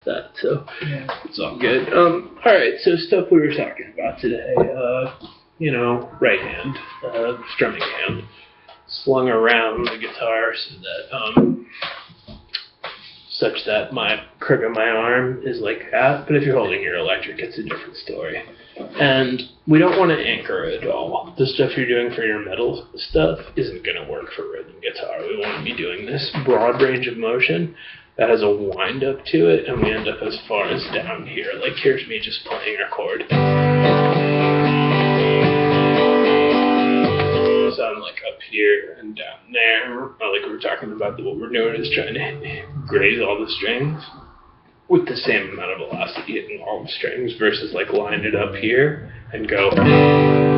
that, so it's all good. Alright, so stuff we were talking about today. You know, right hand, strumming hand, slung around the guitar such that my crook of my arm is like that, but if you're holding your electric, it's a different story. And we don't want to anchor it at all. The stuff you're doing for your metal stuff isn't going to work for rhythm guitar. We want to be doing this broad range of motion that has a wind up to it, and we end up as far as down here. Like, here's me just playing a chord. So I'm like up here and down there. Like we were talking about, what we're doing is trying to graze all the strings with the same amount of velocity hitting all the strings versus like line it up here and go,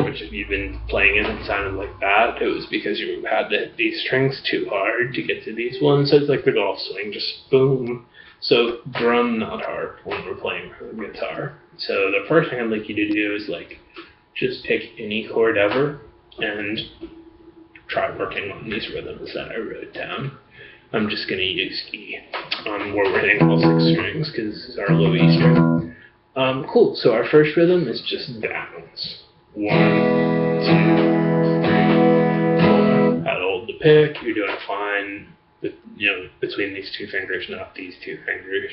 which if you've been playing it and sounded like that, it was because you had to hit these strings too hard to get to these ones. So it's like the golf swing, just boom. So drum, not harp when we're playing the guitar. So the first thing I'd like you to do is like just pick any chord ever and try working on these rhythms that I wrote down. I'm just going to use E, where we're hitting all 6 strings because this is our low E string. Cool, so our first rhythm is just downs. 1, 2, 3, 4. How to hold the pick, you're doing fine, with, you know, between these 2 fingers, not these 2 fingers.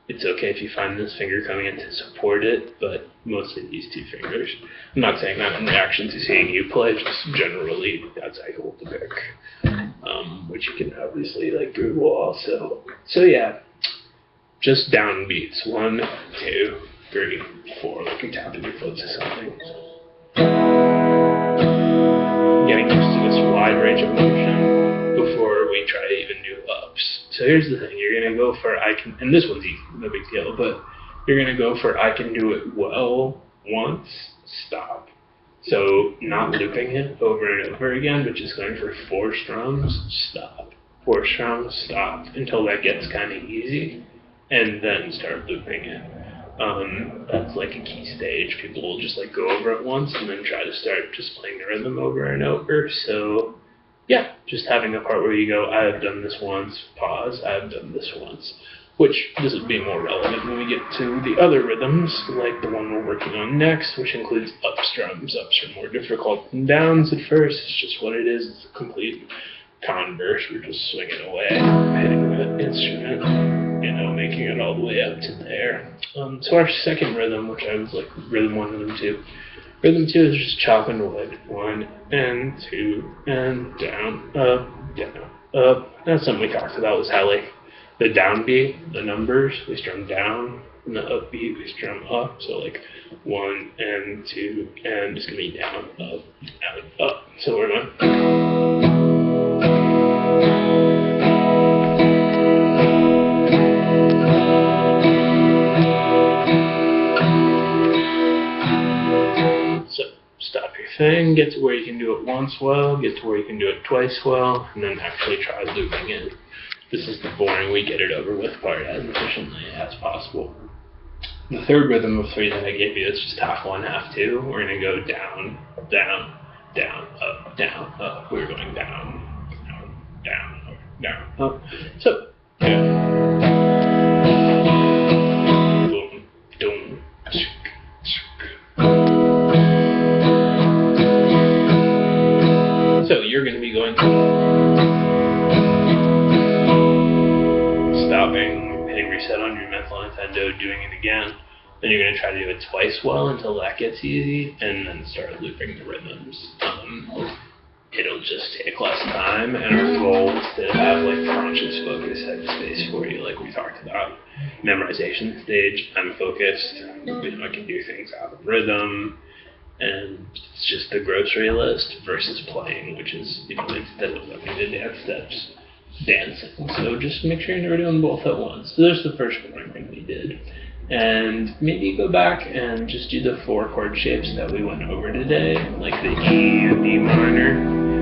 It's okay if you find this finger coming in to support it, but mostly these 2 fingers. I'm not saying that in reaction to seeing you play, just generally that's how you hold the pick. Which you can obviously like Google also. So yeah, just down beats. 1, 2, 3, 4, like you're tapping your foot to something. Getting used to this wide range of motion before we try to even do ups. So here's the thing, you're gonna go for I can, and this one's easy, no big deal, but you're gonna go for I can do it well once, stop. So not looping it over and over again, but just going for 4 strums, stop. 4 strums, stop, until that gets kind of easy, and then start looping it. That's like a key stage. People will just like go over it once and then try to start just playing the rhythm over and over. So yeah, just having a part where you go, I have done this once, pause, I have done this once. Which, this would be more relevant when we get to the other rhythms, like the one we're working on next, which includes up strums. Ups are more difficult than downs at first. It's just what it is. It's a complete converse. We're just swinging away, hitting the instrument, you know, making it all the way up to there. So our second rhythm, which I was like rhythm 1, rhythm 2. Rhythm 2 is just chopping wood. 1 and 2 and down, up, down, up. That's something we talked about, was how like the downbeat, the numbers, we strum down, and the upbeat, we strum up. So like 1 and 2, and it's gonna be down, up, down, up. So we're going. So stop your thing, get to where you can do it once well, get to where you can do it twice well, and then actually try looping it. This is the boring, we get it over with part as efficiently as possible. The third rhythm of 3 that I gave you is just half 1, half 2. We're going to go down, down, down, up, down, up. We're going down, down, down, up, down, up. So, yeah. Boom, doom, so you're going to be going stopping, hitting reset on your mental Nintendo, doing it again. Then you're going to try to do it twice well until that gets easy, and then start looping the rhythms. It'll just take less time, and our goal is to have like conscious focus headspace for you, like we talked about. Memorization stage, I'm focused, you know, I can do things out of rhythm, and it's just the grocery list versus playing, which is, you know, instead of learning the dance steps, dancing. So just make sure you're doing both at once. So there's the first boring thing we did. And maybe go back and just do the 4 chord shapes that we went over today, like the E and D minor.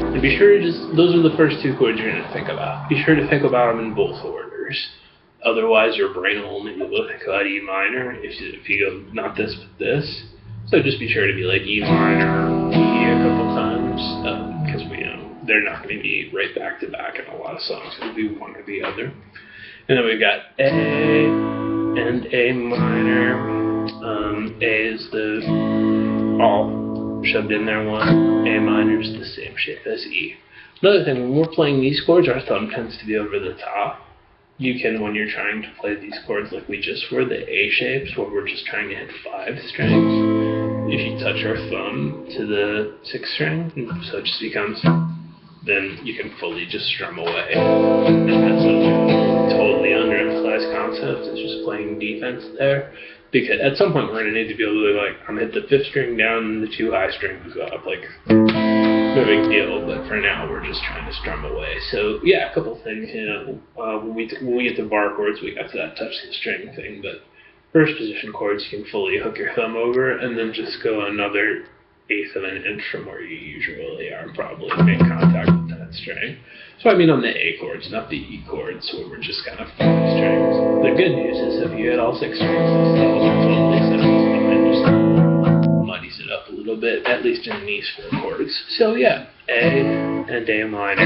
And be sure to just, those are the first 2 chords you're going to think about. Be sure to think about them in both orders. Otherwise, your brain will only be able to think about E minor if you go not this but this. So just be sure to be like E minor, E a couple times, because we know they're not going to be right back to back in a lot of songs. It'll be one or the other. And then we've got A and A minor. A is the all shoved in there one. A minor is the same shape as E. Another thing, when we're playing these chords, our thumb tends to be over the top. You can, when you're trying to play these chords like we just were, the A shapes, where we're just trying to hit 5 strings, if you touch our thumb to the 6th string, so it just becomes, then you can fully just strum away. And that's a totally underemphasized concept, it's just playing defense there. Because at some point we're going to need to be able to, like, I'm hit the 5th string down and the 2 high strings go up, like, no big deal, but for now we're just trying to strum away. So yeah, a couple things, you know, when we get to bar chords, we got to that touch the string thing, but first position chords you can fully hook your thumb over and then just go another 1/8 of an inch from where you usually are, probably make contact with that string. So I mean on the A chords, not the E chords, where we're just kind of 5 strings. The good news is if you hit all 6 strings, the cells are totally set and just muddies it up a little bit, at least in these 4 chords. So yeah, A and A minor.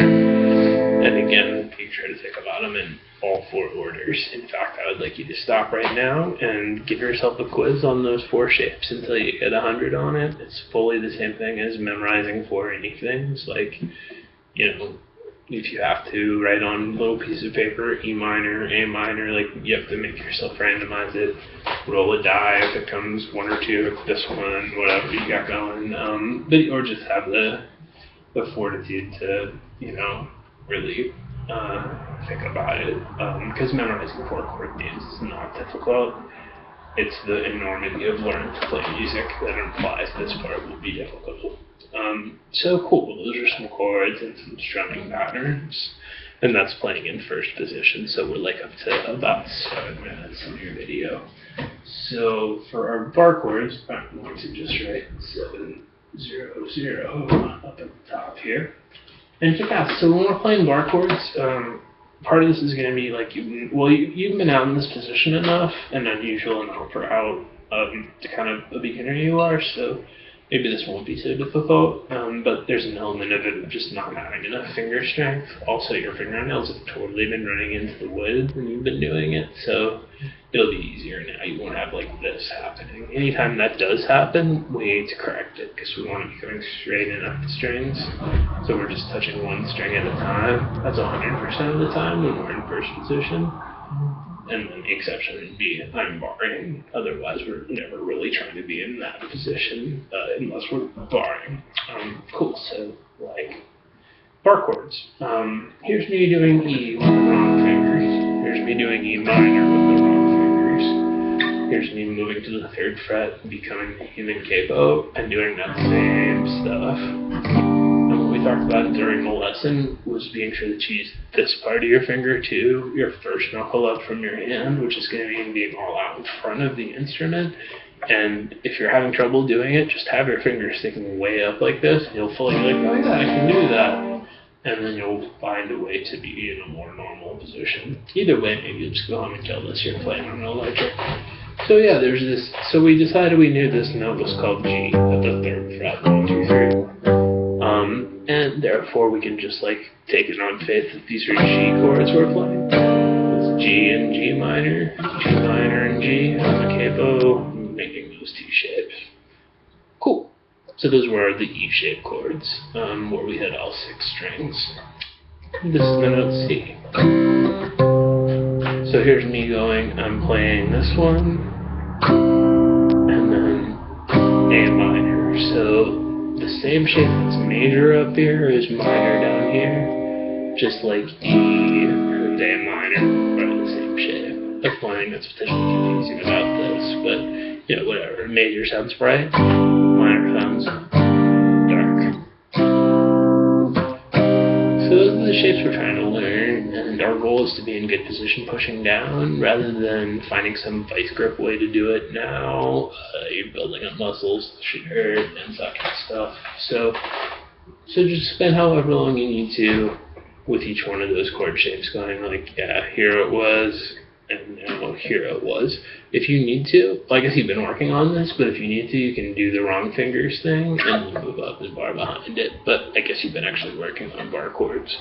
And again, be sure to think about them in all 4 orders. In fact, I would like you to stop right now and give yourself a quiz on those 4 shapes until you get 100 on it. It's fully the same thing as memorizing 4 anything. It's like, you know, if you have to write on a little piece of paper, E minor, A minor, like you have to make yourself randomize it, roll a die if it comes 1 or 2, this one, whatever you got going, or just have the fortitude to, you know, really think about it, because memorizing 4 chord names is not difficult. It's the enormity of learning to play music that implies this part will be difficult. So cool, those are some chords and some strumming patterns, and that's playing in first position, so we're like up to about 7 minutes in your video. So for our bar chords, I'm going to just write 7, 0, 0 up at the top here. And check out, so when we're playing bar chords, part of this is going to be like, you've been out in this position enough and unusual enough for how kind of a beginner you are, so maybe this won't be so difficult, but there's an element of it of just not having enough finger strength. Also, your fingernails have totally been running into the wood when you've been doing it, so it'll be easier now. You won't have like this happening. Anytime that does happen, we need to correct it because we want to be going straight in up the strings. So we're just touching 1 string at a time. That's 100% of the time when we're in first position. And then the exception would be I'm barring. Otherwise, we're never really trying to be in that position unless we're barring. Cool. So like bar chords. Here's me doing E with the wrong fingers. Here's me doing E minor with the wrong fingers. Here's me moving to the 3rd fret and becoming the human capo and doing that same stuff. We talked about during the lesson was being sure that you use this part of your finger too, your first knuckle up from your hand, which is going to mean being all out in front of the instrument. And if you're having trouble doing it, just have your fingers sticking way up like this, and you'll fully be like, oh yeah, I can do that. And then you'll find a way to be in a more normal position. Either way, maybe you'll just go home and tell us you're playing on an electric. So yeah, there's this, so we decided we knew this note was called G at the 3rd fret, 1, 2, 3. And therefore we can just like take it on faith that these are G chords we're playing. It's G and G minor, G minor and G on the capo, making those 2 shapes. Cool. So those were the E shape chords, where we had all 6 strings. This is the note C. So here's me going, I'm playing this one, and then A minor. So the same shape that's major up here is minor down here, just like E and A minor are the same shape. That's one thing that's potentially confusing about this, but you know, whatever. Major sounds bright, minor sounds dark. So those are the shapes we're trying to learn, and our goal is to be in good position pushing down rather than finding some vice grip way to do it now. You're building up muscles that should hurt and that kind of stuff. So just spend however long you need to with each one of those chord shapes going like, yeah, here it was, and now here it was. If you need to, I guess you've been working on this, but if you need to, you can do the wrong fingers thing and move up the bar behind it. But I guess you've been actually working on bar chords.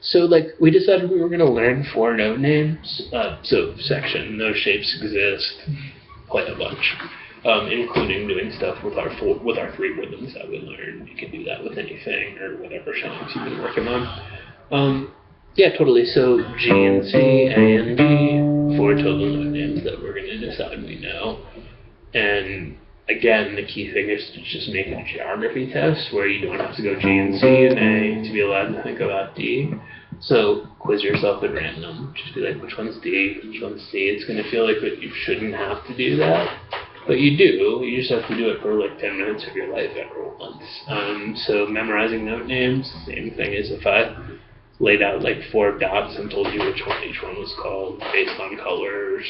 So like we decided we were going to learn 4 note names. So section, no shapes exist, play a bunch, including doing stuff with our 3 rhythms that we learned. You can do that with anything or whatever songs you've been working on. Yeah, totally. So G and C, A and B, 4 total note names that we're going to decide we know. And again, the key thing is to just make a geography test where you don't have to go G and C and A to be allowed to think about D. So quiz yourself at random. Just be like, which one's D, which one's C. It's going to feel like that you shouldn't have to do that. But you do. You just have to do it for like 10 minutes of your life every once. So memorizing note names, same thing as if I laid out like 4 dots and told you which one each one was called based on colors.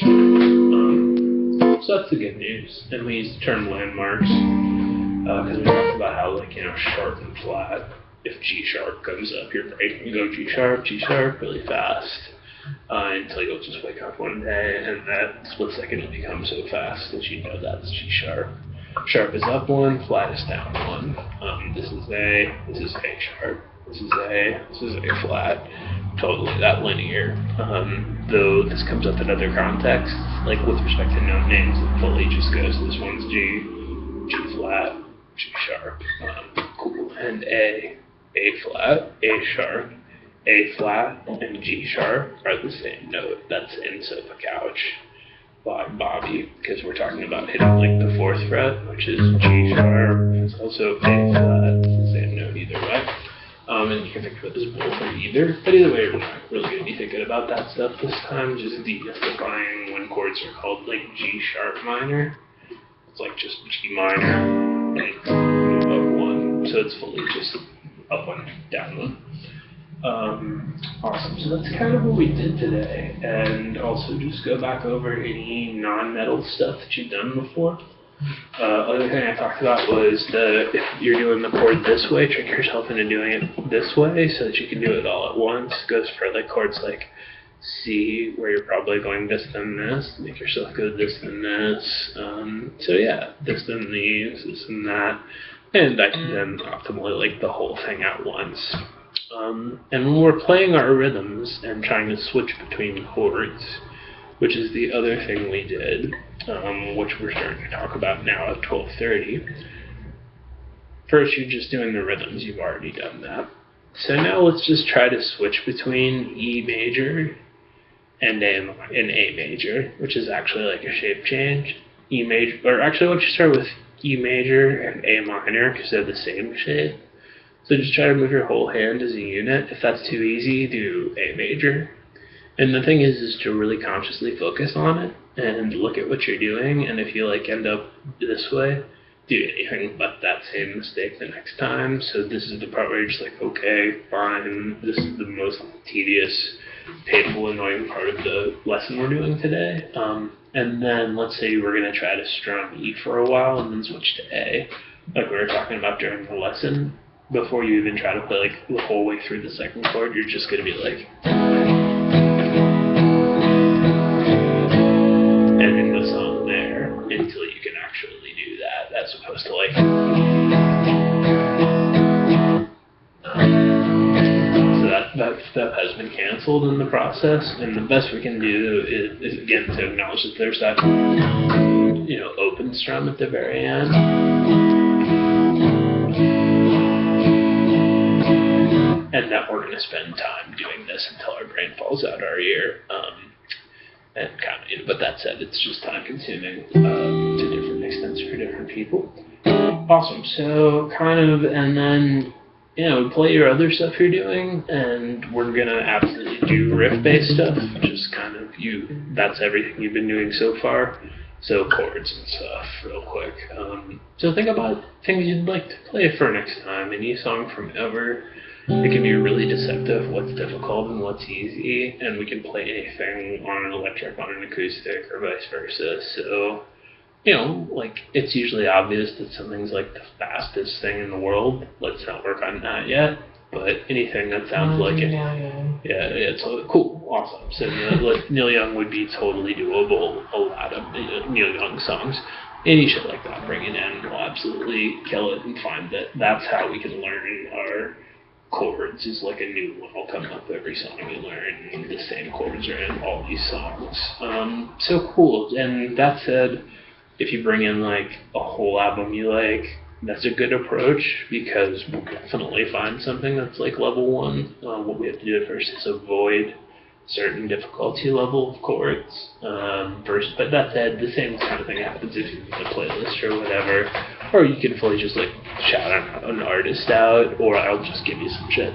So that's the good news. And we use the term landmarks because we talked about how, like, you know, sharp and flat. If G sharp comes up, your brain can go G sharp really fast until you'll just wake up one day and that split second will become so fast that you know that's G sharp. Sharp is up 1, flat is down 1. This is A, this is A sharp. This is A, this is A flat, totally that linear. Though this comes up in other contexts, like with respect to note names, it fully just goes, this one's G, G flat, G sharp, cool. And A flat, A sharp, A flat, and G sharp are the same note. That's in Sofa Couch by Bobby, because we're talking about hitting like the 4th fret, which is G sharp. It's also A flat, it's the same note either way. And you can think of it as both or either. But either way, we're not really going to be thinking about that stuff this time. Just demystifying when chords are called like G sharp minor. It's like just G minor and up 1. So it's fully just up 1, down 1. Awesome. So that's kind of what we did today. And also just go back over any non-metal stuff that you've done before. Other thing I talked about was if you're doing the chord this way, trick yourself into doing it this way so that you can do it all at once. It goes for like chords like C, where you're probably going this, then this. Make yourself go this, then this. So yeah, this, then these, this, and that. And I can then optimally like the whole thing at once. And when we're playing our rhythms and trying to switch between chords, which is the other thing we did, which we're starting to talk about now at 12:30. First, you're just doing the rhythms. You've already done that. So now let's just try to switch between E major and A major, which is actually like a shape change. E major, or actually, why don't you start with E major and A minor because they're the same shape. So just try to move your whole hand as a unit. If that's too easy, do A major. And the thing is to really consciously focus on it and look at what you're doing. And if you like end up this way, do anything but that same mistake the next time. So this is the part where you're just like, okay, fine. This is the most tedious, painful, annoying part of the lesson we're doing today. And then let's say we're going to try to strum E for a while and then switch to A, like we were talking about during the lesson. Before you even try to play like the whole way through the second chord, you're just going to be like, ending the song there until you can actually do that, as opposed to like. So that step has been canceled in the process, and the best we can do is again to acknowledge that there's that open strum at the very end. And that we're going to spend time doing this until our brain falls out our ear. And kind of, but that said, it's just time consuming to different extents for different people. Awesome. So and then, play your other stuff you're doing, and we're going to absolutely do riff-based stuff, just kind of that's everything you've been doing so far. So chords and stuff, real quick. So think about things you'd like to play for next time, any song from ever. It can be really deceptive what's difficult and what's easy, and we can play anything on an electric, on an acoustic, or vice versa. So, it's usually obvious that something's like the fastest thing in the world. Let's not work on that yet, but anything that sounds like it. Yeah, it's cool, awesome. So Neil Young would be totally doable, a lot of Neil Young songs. Any shit like that, bring it in, we'll absolutely kill it and find that that's how we can learn our chords is like a new one will come up every song you learn, and the same chords are in all these songs. So cool. And that said, if you bring in like a whole album you like, that's a good approach, because we'll definitely find something that's like level 1. What we have to do first is avoid certain difficulty level of chords. But that said, the same kind of thing happens if you make a playlist or whatever, or you can fully just like shout an artist out, or I'll just give you some shit.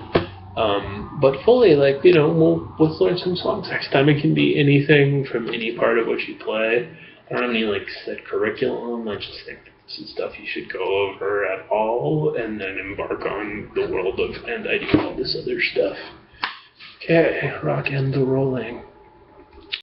But fully, like, you know, let's learn some songs next time. It can be anything from any part of what you play. I don't have any like set curriculum. I just think this is stuff you should go over at all, and then embark on the world of, and I do all this other stuff. Okay, rock and the rolling.